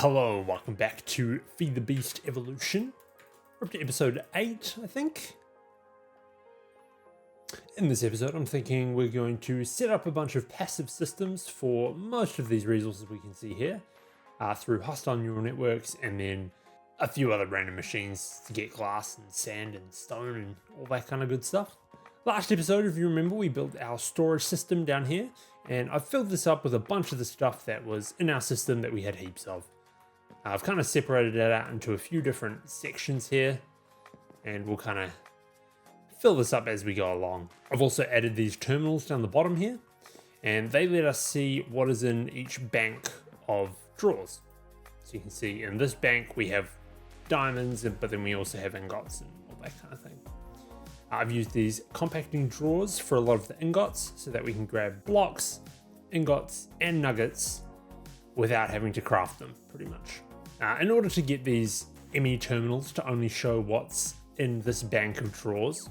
Hello, welcome back to Feed the Beast Evolution. We're up to episode 8, I think. In this episode, I'm thinking we're going to set up a bunch of passive systems for most of these resources we can see here through hostile neural networks, and then a few other random machines to get glass and sand and stone and all that kind of good stuff. Last episode, if you remember, we built our storage system down here, and I've filled this up with a bunch of the stuff that was in our system that we had heaps of. I've kind of separated it out into a few different sections here, and we'll kind of fill this up as we go along. I've also added these terminals down the bottom here, and they let us see what is in each bank of drawers. So you can see in this bank we have diamonds, but then we also have ingots and all that kind of thing. I've used these compacting drawers for a lot of the ingots so that we can grab blocks, ingots, and nuggets without having to craft them, pretty much. In order to get these ME terminals to only show what's in this bank of drawers,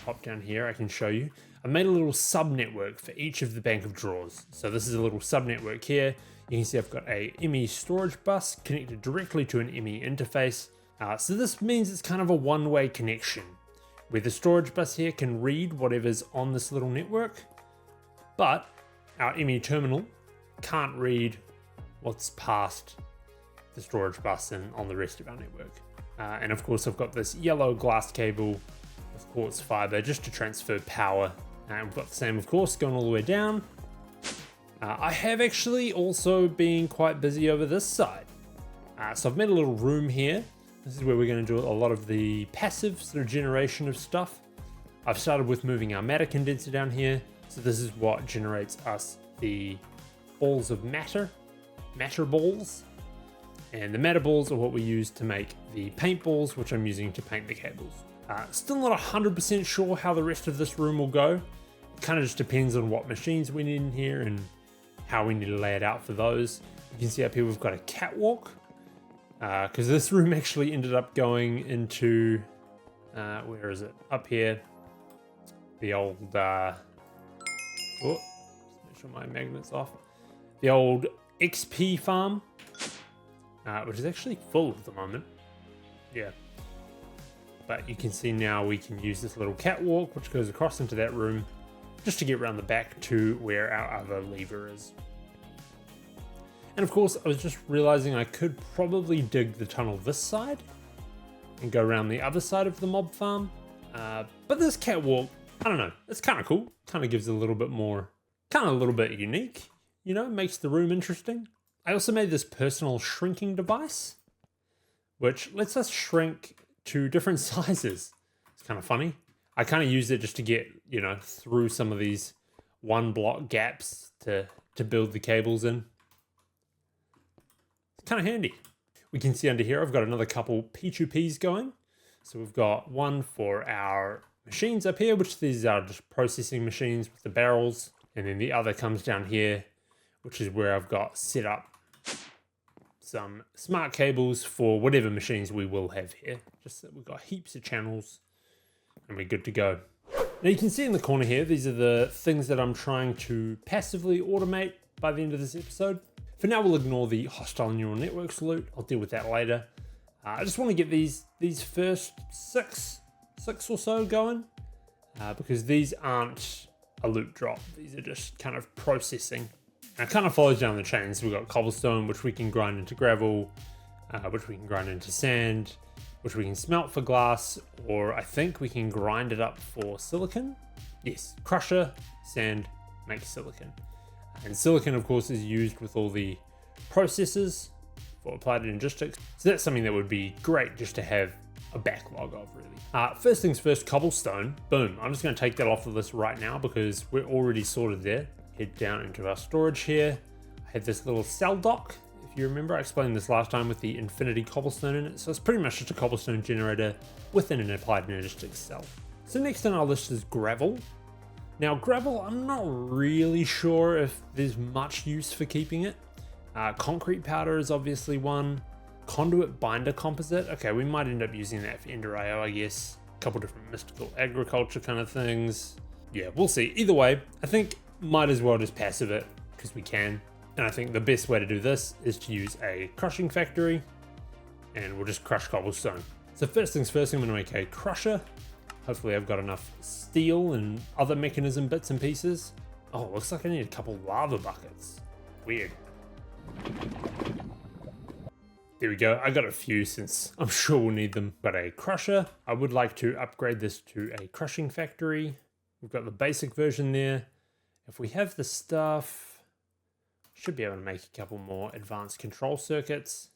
pop down here, I can show you. I made a little sub-network for each of the bank of drawers. So this is a little sub-network here. You can see I've got a ME storage bus connected directly to an ME interface. So this means it's kind of a one-way connection, where the storage bus here can read whatever's on this little network, but our ME terminal can't read what's past the storage bus and on the rest of our network. And of course I've got this yellow glass cable with quartz fiber just to transfer power. And we've got the same, of course, going all the way down. I have actually also been quite busy over this side. So I've made a little room here. This is where we're going to do a lot of the passive sort of generation of stuff. I've started with moving our matter condenser down here. So this is what generates us the balls of matter balls. And the matter balls are what we use to make the paint balls, which I'm using to paint the cables. Still not 100% sure how the rest of this room will go. It kind of just depends on what machines we need in here and how we need to lay it out for those. You can see up here we've got a catwalk, because this room actually ended up going into, where is it? Up here, the old, just make sure my magnet's off. The old XP farm, which is actually full at the moment. Yeah. But you can see now we can use this little catwalk, which goes across into that room, just to get around the back to where our other lever is. And of course, I was just realizing I could probably dig the tunnel this side and go around the other side of the mob farm. But this catwalk, I don't know, it's kind of cool. Kind of gives it a little bit more, kind of a little bit unique, you know, makes the room interesting. I also made this personal shrinking device, which lets us shrink to different sizes. It's kind of funny. I kind of use it just to get, you know, through some of these one block gaps to build the cables in. It's kind of handy. We can see under here, I've got another couple P2Ps going. So we've got one for our machines up here, which these are just processing machines with the barrels. And then the other comes down here, which is where I've got set up some smart cables for whatever machines we will have here. Just that we've got heaps of channels and we're good to go. Now you can see in the corner here, these are the things that I'm trying to passively automate by the end of this episode. For now, we'll ignore the hostile neural networks loot. I'll deal with that later. I just want to get these first six or so going, because these aren't a loot drop. These are just kind of processing. And it kind of follows down the chain. So we've got cobblestone, which we can grind into gravel, which we can grind into sand, which we can smelt for glass, or I think we can grind it up for silicon. Yes, crusher, sand, makes silicon. And silicon, of course, is used with all the processes for applied logistics. So that's something that would be great just to have a backlog of, really. First things first, cobblestone. Boom. I'm just going to take that off the list right now because we're already sorted there. Head down into our storage here. I had this little cell dock. If you remember, I explained this last time with the infinity cobblestone in it. So it's pretty much just a cobblestone generator within an applied logistics cell. So next on our list is gravel. Now gravel, I'm not really sure if there's much use for keeping it. Concrete powder is obviously one. Conduit binder composite. Okay, we might end up using that for Ender IO, I guess. A couple different mystical agriculture kind of things. Yeah, we'll see. Either way, I think might as well just passive it because we can. And I think the best way to do this is to use a crushing factory, and we'll just crush cobblestone. So first things first, I'm going to make a crusher. Hopefully I've got enough steel and other mechanism bits and pieces. Oh, looks like I need a couple lava buckets. Weird. There we go. I got a few since I'm sure we'll need them. Got a crusher. I would like to upgrade this to a crushing factory. We've got the basic version there. If we have the stuff, should be able to make a couple more advanced control circuits.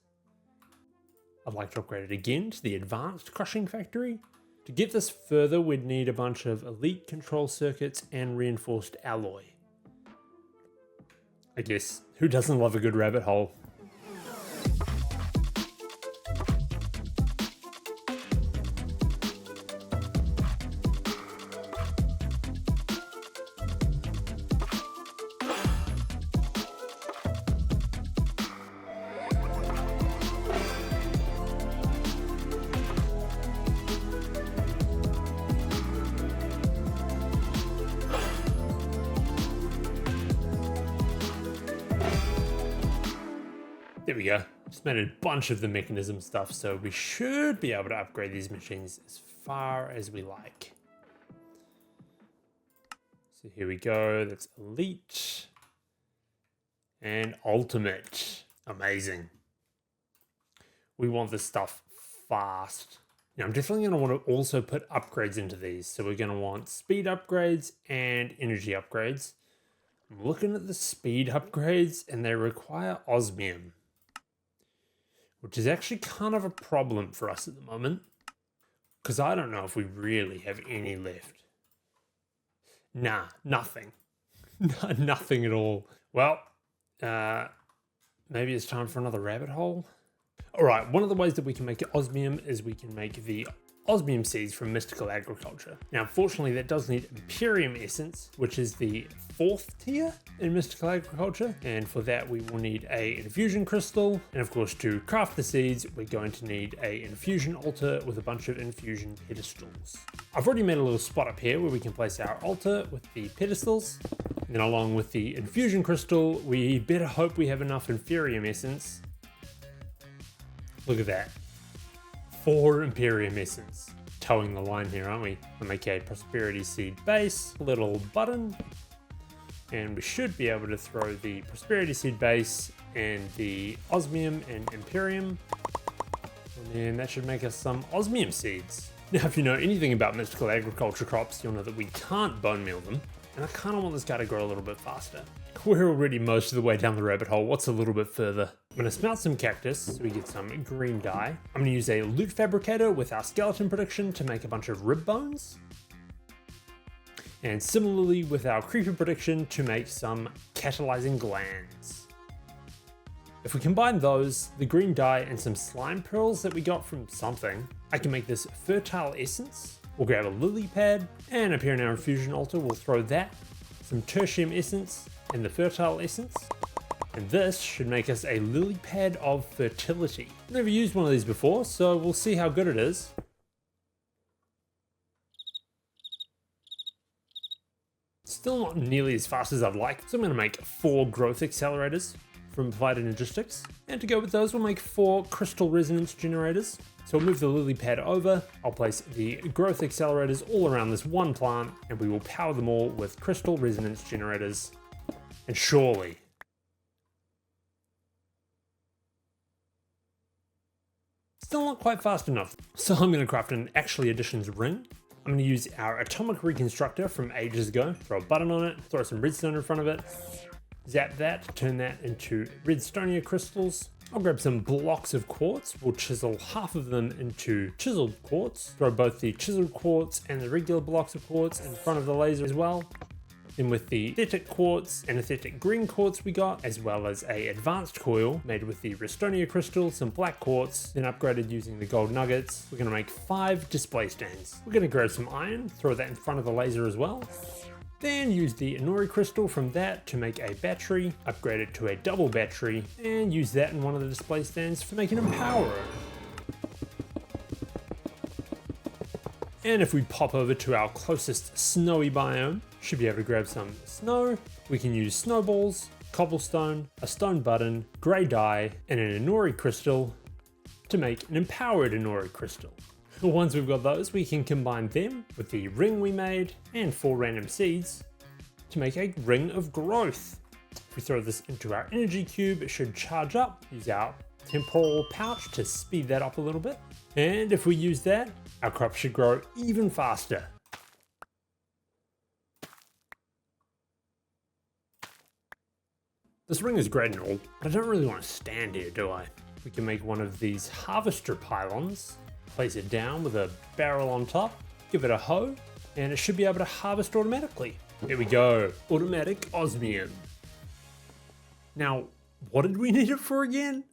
I'd like to upgrade it again to the advanced crushing factory. To get this further, we'd need a bunch of elite control circuits and reinforced alloy. I guess, who doesn't love a good rabbit hole? There we go. Just made a bunch of the mechanism stuff, so we should be able to upgrade these machines as far as we like. So here we go. That's elite and ultimate. Amazing. We want this stuff fast. Now I'm definitely going to want to also put upgrades into these. So we're going to want speed upgrades and energy upgrades. I'm looking at the speed upgrades and they require osmium, which is actually kind of a problem for us at the moment, because I don't know if we really have any left. Nah, nothing. Nothing at all. Well, maybe it's time for another rabbit hole. All right, one of the ways that we can make osmium is we can make the osmium seeds from mystical agriculture. Now, unfortunately, that does need Imperium essence, which is the 4th tier in mystical agriculture. And for that, we will need a infusion crystal. And of course, to craft the seeds, we're going to need a infusion altar with a bunch of infusion pedestals. I've already made a little spot up here where we can place our altar with the pedestals. And then along with the infusion crystal, we better hope we have enough Imperium essence. Look at that. 4 Imperium essence. Towing the line here, aren't we? I'll make a prosperity seed base, little button, and we should be able to throw the prosperity seed base and the osmium and Imperium, and then that should make us some osmium seeds. Now, if you know anything about mystical agriculture crops, you'll know that we can't bone meal them, and I kind of want this guy to grow a little bit faster. We're already most of the way down the rabbit hole. What's a little bit further? I'm going to smelt some cactus so we get some green dye. I'm going to use a loot fabricator with our skeleton prediction to make a bunch of rib bones. And similarly with our creeper prediction to make some catalyzing glands. If we combine those, the green dye and some slime pearls that we got from something, I can make this fertile essence. We'll grab a lily pad, and up here in our infusion altar, we'll throw that, some tertium essence, and the fertile essence. And this should make us a lily pad of fertility. Never used one of these before, so we'll see how good it is. Still not nearly as fast as I'd like, so I'm going to make 4 growth accelerators from Applied Energistics. And to go with those, we'll make 4 crystal resonance generators. So we'll move the lily pad over, I'll place the growth accelerators all around this one plant, and we will power them all with crystal resonance generators. And surely, still not quite fast enough. So I'm going to craft an Actually Additions ring. I'm going to use our atomic reconstructor from ages ago, throw a button on it, throw some redstone in front of it, zap that, turn that into redstonia crystals. I'll grab some blocks of quartz, we'll chisel half of them into chiseled quartz, throw both the chiseled quartz and the regular blocks of quartz in front of the laser as well. Then with the aesthetic quartz and aesthetic green quartz we got, as well as a advanced coil made with the restonia crystal, some black quartz, then upgraded using the gold nuggets, we're going to make 5 display stands. We're going to grab some iron, throw that in front of the laser as well. Then use the Inori crystal from that to make a battery, upgrade it to a double battery, and use that in one of the display stands for making a power. And if we pop over to our closest snowy biome, should be able to grab some snow. We can use snowballs, cobblestone, a stone button, grey dye, and an Inori crystal to make an empowered Inori crystal. Once we've got those, we can combine them with the ring we made and 4 random seeds to make a ring of growth. If we throw this into our energy cube, it should charge up. Use our temporal pouch to speed that up a little bit. And if we use that, our crop should grow even faster. This ring is great and all, but I don't really want to stand here, do I? We can make one of these harvester pylons, place it down with a barrel on top, give it a hoe, and it should be able to harvest automatically. Here we go, automatic osmium. Now, what did we need it for again?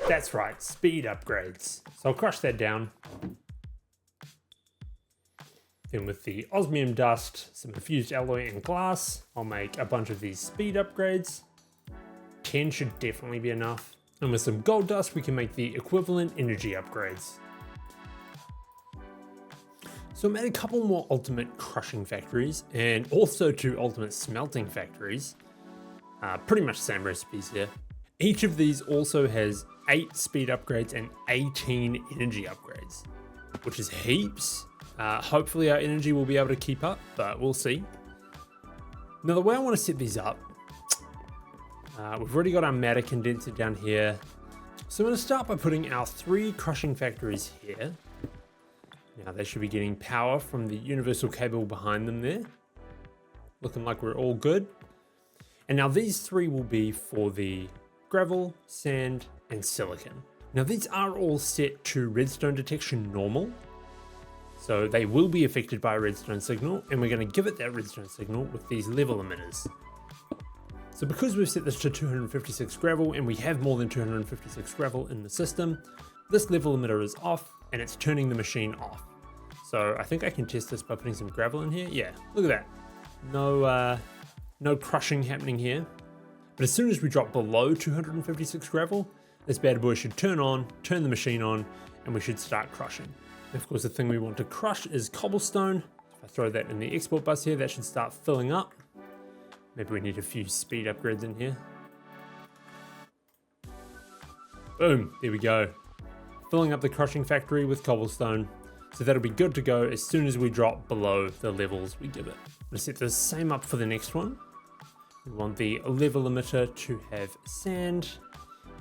That's right, speed upgrades. So I'll crush that down. Then with the osmium dust, some infused alloy and glass, I'll make a bunch of these speed upgrades. 10 should definitely be enough. And with some gold dust, we can make the equivalent energy upgrades. So I made a couple more ultimate crushing factories and also 2 ultimate smelting factories. Pretty much the same recipes here. Each of these also has 8 speed upgrades and 18 energy upgrades, which is heaps. Hopefully our energy will be able to keep up, but we'll see. Now the way I want to set these up, we've already got our matter condenser down here. So I'm going to start by putting our 3 crushing factories here. Now they should be getting power from the universal cable behind them there. Looking like we're all good. And now these 3 will be for the gravel, sand, and silicon. Now these are all set to redstone detection normal. So they will be affected by a redstone signal, and we're going to give it that redstone signal with these level emitters. So because we've set this to 256 gravel and we have more than 256 gravel in the system, this level emitter is off and it's turning the machine off. So I think I can test this by putting some gravel in here. Yeah, look at that. No crushing happening here. But as soon as we drop below 256 gravel, this bad boy should turn the machine on, and we should start crushing. And of course, the thing we want to crush is cobblestone. If I throw that in the export bus here, that should start filling up. Maybe we need a few speed upgrades in here. Boom, there we go. Filling up the crushing factory with cobblestone. So that'll be good to go as soon as we drop below the levels we give it. I'm gonna set the same up for the next one. We want the level emitter to have sand,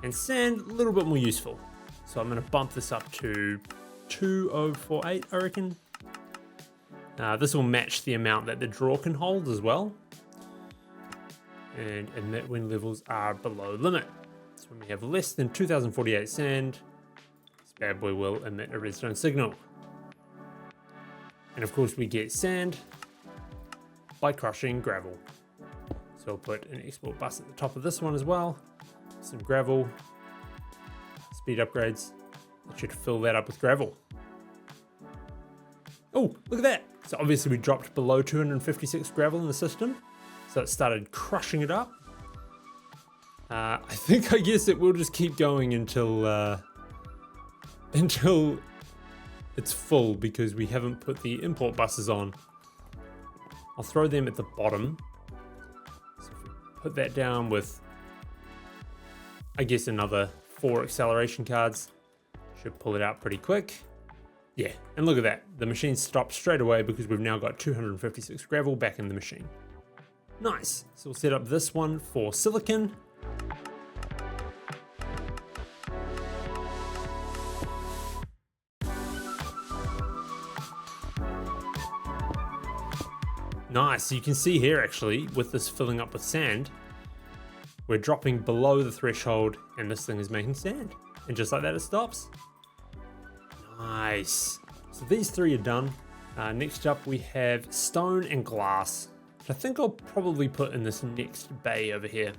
and sand a little bit more useful. So I'm gonna bump this up to 2048, I reckon. This will match the amount that the drawer can hold as well. And emit when levels are below limit. So when we have less than 2048 sand, this bad boy will emit a redstone signal. And of course we get sand by crushing gravel. So I'll put an export bus at the top of this one as well. Some gravel, speed upgrades. It should fill that up with gravel. Oh, look at that. So obviously we dropped below 256 gravel in the system. So it started crushing it up. I guess it will just keep going until it's full, because we haven't put the import buses on. I'll throw them at the bottom. So if we put that down with, I guess, another 4 acceleration cards, should pull it out pretty quick. Yeah, and look at that. The machine stopped straight away because we've now got 256 gravel back in the machine. Nice. So we'll set up this one for silicon. Nice. So you can see here actually, with this filling up with sand, we're dropping below the threshold and this thing is making sand. And just like that, it stops. Nice. So these 3 are done. Next up we have stone and glass. I think I'll probably put in this next bay over here.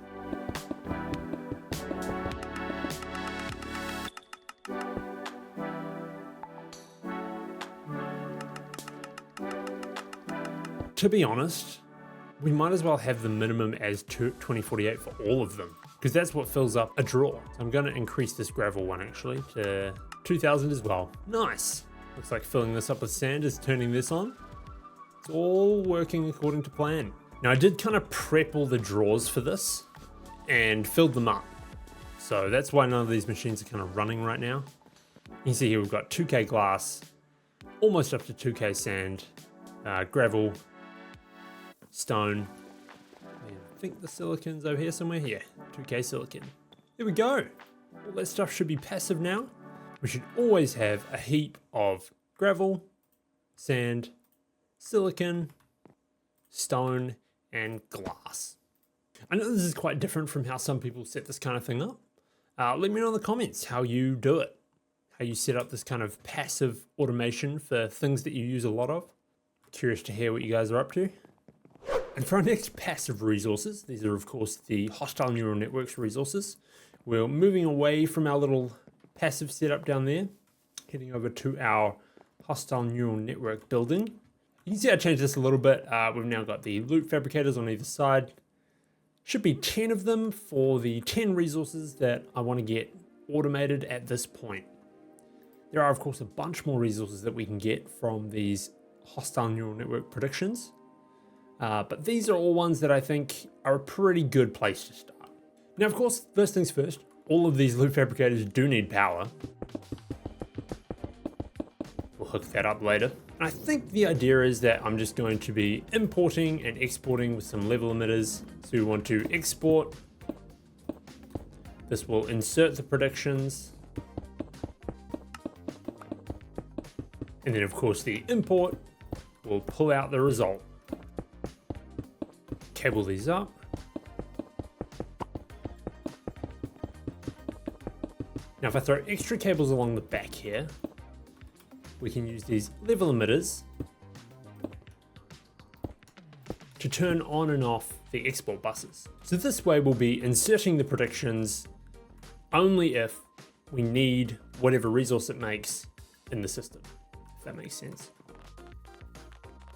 To be honest, we might as well have the minimum as 2048 for all of them, because that's what fills up a drawer. So I'm going to increase this gravel one actually to 2000 as well. Nice. Looks like filling this up with sand is turning this on. It's all working according to plan. Now I did kind of prep all the drawers for this. and filled them up. So that's why none of these machines are kind of running right now. You can see here we've got 2K glass, almost up to 2K sand, gravel, stone. I think the silicon's over here somewhere. Yeah, 2K silicon. There we go. All that stuff should be passive now. We should always have a heap of gravel, sand, silicon, stone, and glass. I know this is quite different from how some people set this kind of thing up. Let me know in the comments how you do it, how you set up this kind of passive automation for things that you use a lot of. Curious to hear what you guys are up to. And for our next passive resources, these are of course the hostile neural networks resources. We're moving away from our little passive setup down there, heading over to our hostile neural network building. You can see I changed this a little bit. We've now got the loop fabricators on either side. Should be 10 of them for the 10 resources that I want to get automated at this point. There are of course a bunch more resources that we can get from these hostile neural network predictions. But these are all ones that I think are a pretty good place to start. Now, of course, first things first, all of these loop fabricators do need power. We'll hook that up later. And I think the idea is that I'm just going to be importing and exporting with some level emitters. So we want to export. This will insert the predictions. And then of course the import will pull out the result. Cable these up. Now if I throw extra cables along the back here, we can use these level emitters to turn on and off the export buses. So this way we'll be inserting the predictions only if we need whatever resource it makes in the system, if that makes sense.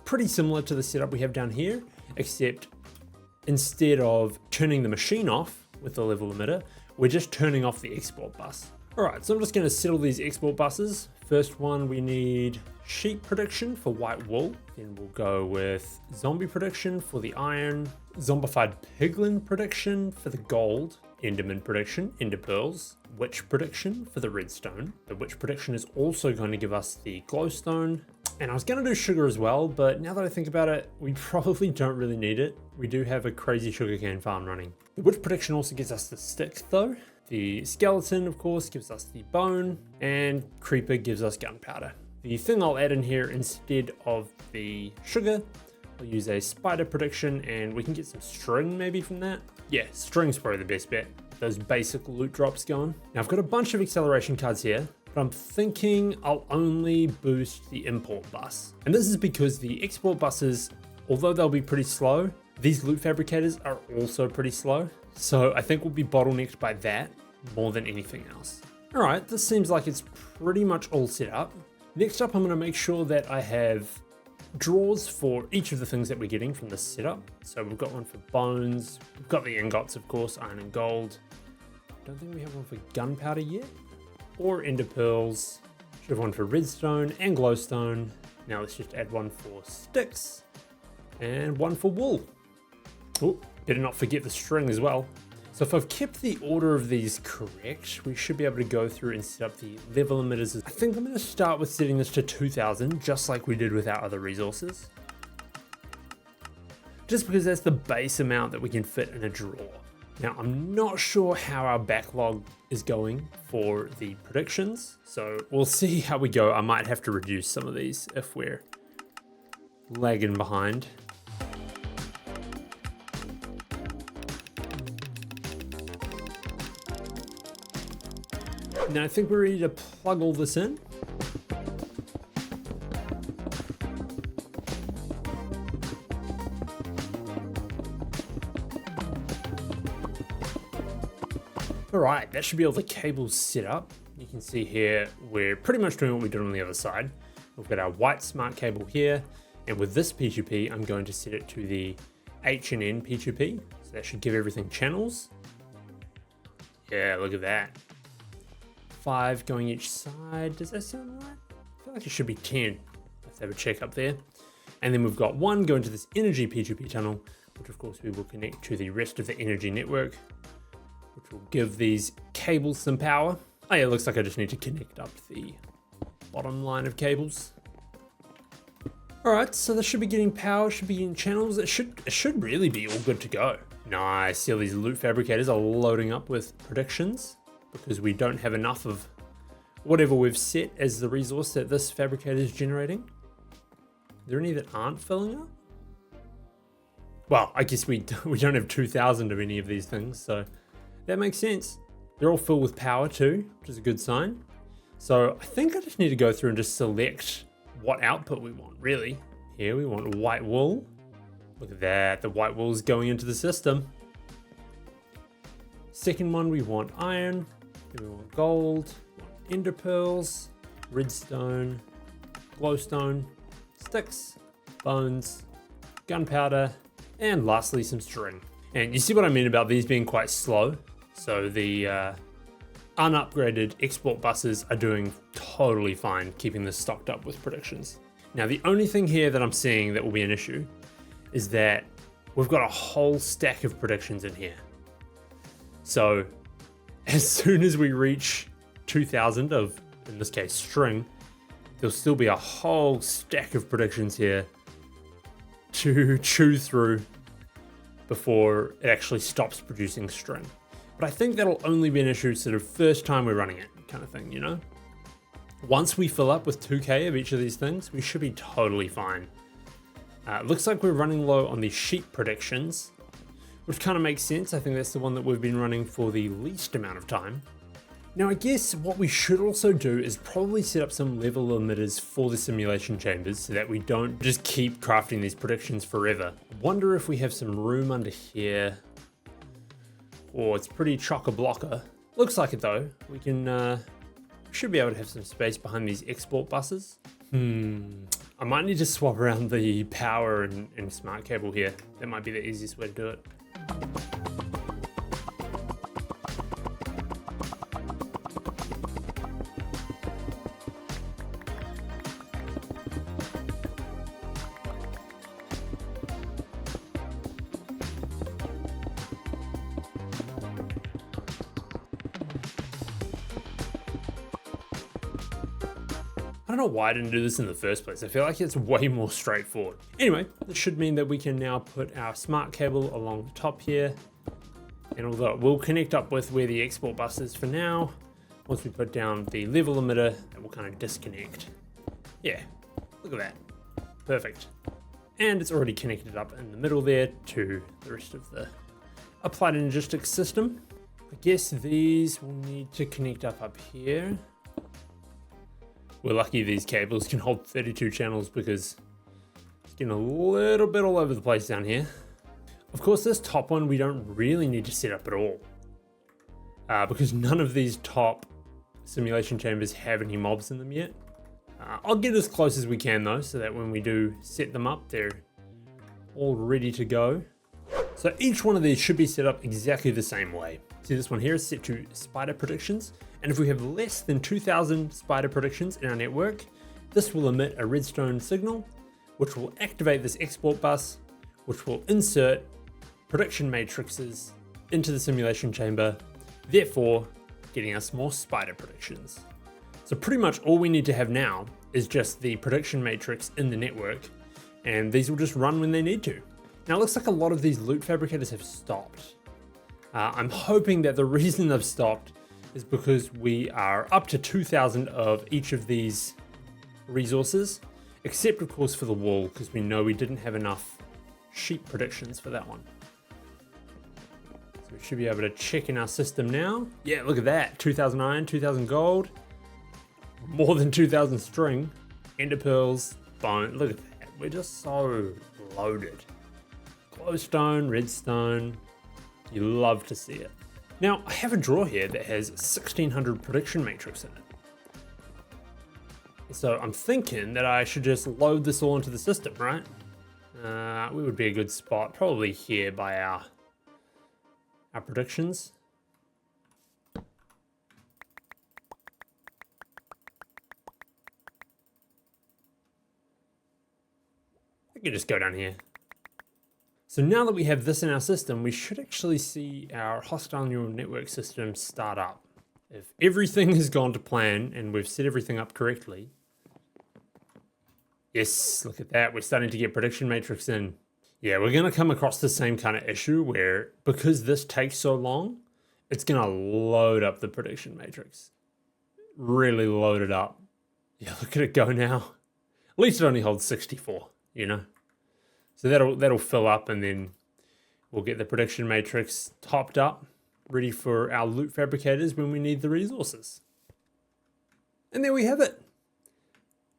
Pretty similar to the setup we have down here, except instead of turning the machine off with the level emitter, we're just turning off the export bus. All right, so I'm just gonna settle these export buses. First one, we need sheep prediction for white wool. Then we'll go with zombie prediction for the iron, zombified piglin prediction for the gold, enderman prediction, ender pearls, witch prediction for the redstone. The witch prediction is also going to give us the glowstone. And I was gonna do sugar as well, but now that I think about it, we probably don't really need it. We do have a crazy sugarcane farm running. The witch prediction also gives us the sticks though. The skeleton, of course, gives us the bone, and creeper gives us gunpowder. The thing I'll add in here instead of the sugar, I'll use a spider prediction, and we can get some string maybe from that. Yeah, string's probably the best bet. Those basic loot drops going. Now I've got a bunch of acceleration cards here, but I'm thinking I'll only boost the import bus. And this is because the export buses, although they'll be pretty slow, these loot fabricators are also pretty slow. So I think we'll be bottlenecked by that more than anything else. All right, this seems like it's pretty much all set up. Next up, I'm gonna make sure that I have drawers for each of the things that we're getting from this setup. So we've got one for bones, we've got the ingots, of course, iron and gold. Don't think we have one for gunpowder yet, or ender pearls. Should have one for redstone and glowstone. Now let's just add one for sticks and one for wool. Oh, better not forget the string as well. So if I've kept the order of these correct, we should be able to go through and set up the level emitters. I think I'm gonna start with setting this to 2000, just like we did with our other resources. Just because that's the base amount that we can fit in a drawer. Now, I'm not sure how our backlog is going for the predictions, so we'll see how we go. I might have to reduce some of these if we're lagging behind. Now I think we're ready to plug all this in. All right, that should be all the cables set up. You can see here, we're pretty much doing what we did on the other side. We've got our white smart cable here, and with this P2P, I'm going to set it to the H&N P2P. So that should give everything channels. Yeah, look at that. 5 going each side. Does that sound right? I feel like it should be 10. Let's have a check up there. And then we've got 1 going to this energy P2P tunnel, which of course we will connect to the rest of the energy network. which will give these cables some power. Oh yeah, it looks like I just need to connect up the bottom line of cables. Alright, so this should be getting power, should be getting channels. It should really be all good to go. Nice, see all these loot fabricators are loading up with predictions because we don't have enough of whatever we've set as the resource that this fabricator is generating. Are there any that aren't filling up? Well, I guess we don't have 2,000 of any of these things, so that makes sense. They're all filled with power too, which is a good sign. So I think I just need to go through and just select what output we want, really. Here we want white wool. Look at that, the white wool is going into the system. Second one, we want iron. Then we want gold, ender pearls, redstone, glowstone, sticks, bones, gunpowder, and lastly some string. And you see what I mean about these being quite slow. So the unupgraded export buses are doing totally fine keeping this stocked up with predictions. Now the only thing here that I'm seeing that will be an issue is that we've got a whole stack of predictions in here. So as soon as we reach 2,000 of, in this case, string, there'll still be a whole stack of predictions here to chew through before it actually stops producing string. But I think that'll only be an issue sort of first time we're running it kind of thing, you know? Once we fill up with 2K of each of these things, we should be totally fine. Looks like we're running low on the sheep predictions, which kind of makes sense. I think that's the one that we've been running for the least amount of time. Now I guess what we should also do is probably set up some level emitters for the simulation chambers so that we don't just keep crafting these predictions forever. I wonder if we have some room under here. Oh, it's pretty chock-a-blocker. Looks like it though. We can, should be able to have some space behind these export buses. I might need to swap around the power and smart cable here. That might be the easiest way to do it. I don't know why I didn't do this in the first place. I feel like it's way more straightforward. Anyway, this should mean that we can now put our smart cable along the top here. And although it will connect up with where the export bus is for now, once we put down the level emitter, it will kind of disconnect. Yeah, look at that. Perfect. And it's already connected up in the middle there to the rest of the applied energistics system. I guess these will need to connect up here. We're lucky these cables can hold 32 channels because it's getting a little bit all over the place down here. Of course, this top one we don't really need to set up at all because none of these top simulation chambers have any mobs in them yet. I'll get as close as we can though, so that when we do set them up, they're all ready to go. So each one of these should be set up exactly the same way. See, this one here is set to spider predictions. And if we have less than 2,000 spider predictions in our network, this will emit a redstone signal, which will activate this export bus, which will insert prediction matrices into the simulation chamber, therefore getting us more spider predictions. So pretty much all we need to have now is just the prediction matrix in the network, and these will just run when they need to. Now it looks like a lot of these loot fabricators have stopped. I'm hoping that the reason they've stopped is because we are up to 2,000 of each of these resources, except of course for the wool, because we know we didn't have enough sheep predictions for that one. So we should be able to check in our system now. Yeah, look at that, 2,000 iron, 2,000 gold, more than 2,000 string, ender pearls, bone, look at that, we're just so loaded. Glowstone, redstone, you love to see it. Now, I have a drawer here that has 1,600 prediction matrix in it. So I'm thinking that I should just load this all into the system, right? We would be a good spot, probably here by our predictions. I could just go down here. So now that we have this in our system, we should actually see our hostile neural network system start up. If everything has gone to plan and we've set everything up correctly, yes, look at that. We're starting to get prediction matrix in. Yeah, we're going to come across the same kind of issue where because this takes so long, it's going to load up the prediction matrix. Really load it up. Yeah, look at it go now. At least it only holds 64, you know? So that'll fill up and then we'll get the prediction matrix topped up, ready for our loot fabricators when we need the resources. And there we have it.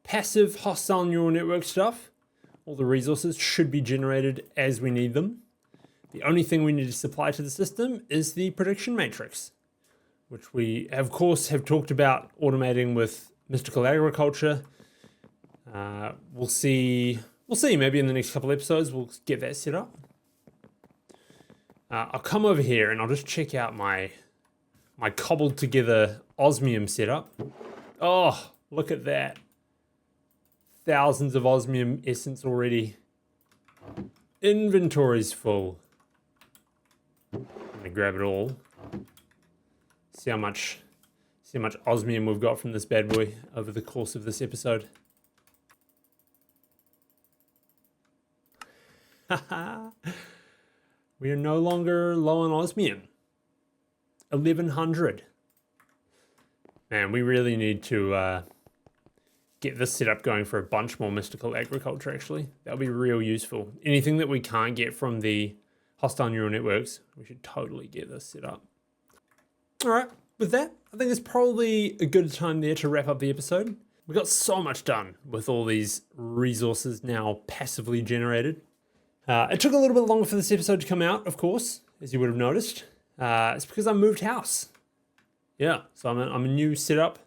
Passive hostile neural network stuff. All the resources should be generated as we need them. The only thing we need to supply to the system is the prediction matrix, which we, of course, have talked about automating with mystical agriculture. We'll see, maybe in the next couple episodes, we'll get that set up. I'll come over here and I'll just check out my cobbled together osmium setup. Oh, look at that. Thousands of osmium essence already. Inventory's full. I'm gonna grab it all. See how much osmium we've got from this bad boy over the course of this episode. We are no longer low on osmium. 1100. Man, we really need to get this setup going for a bunch more mystical agriculture, actually. That'll be real useful. Anything that we can't get from the hostile neural networks, we should totally get this set up. All right, with that, I think it's probably a good time there to wrap up the episode. We got so much done with all these resources now passively generated. It took a little bit longer for this episode to come out, of course, as you would have noticed. It's because I moved house. Yeah, so I'm a new setup.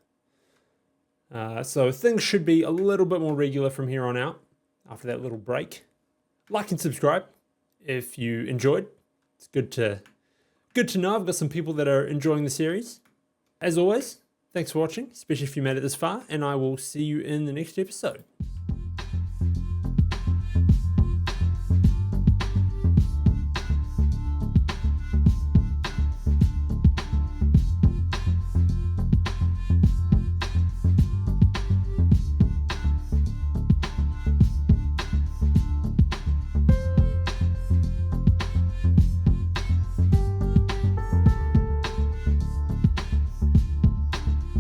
So things should be a little bit more regular from here on out after that little break. Like and subscribe if you enjoyed. It's good to know I've got some people that are enjoying the series. As always, thanks for watching, especially if you made it this far, and I will see you in the next episode.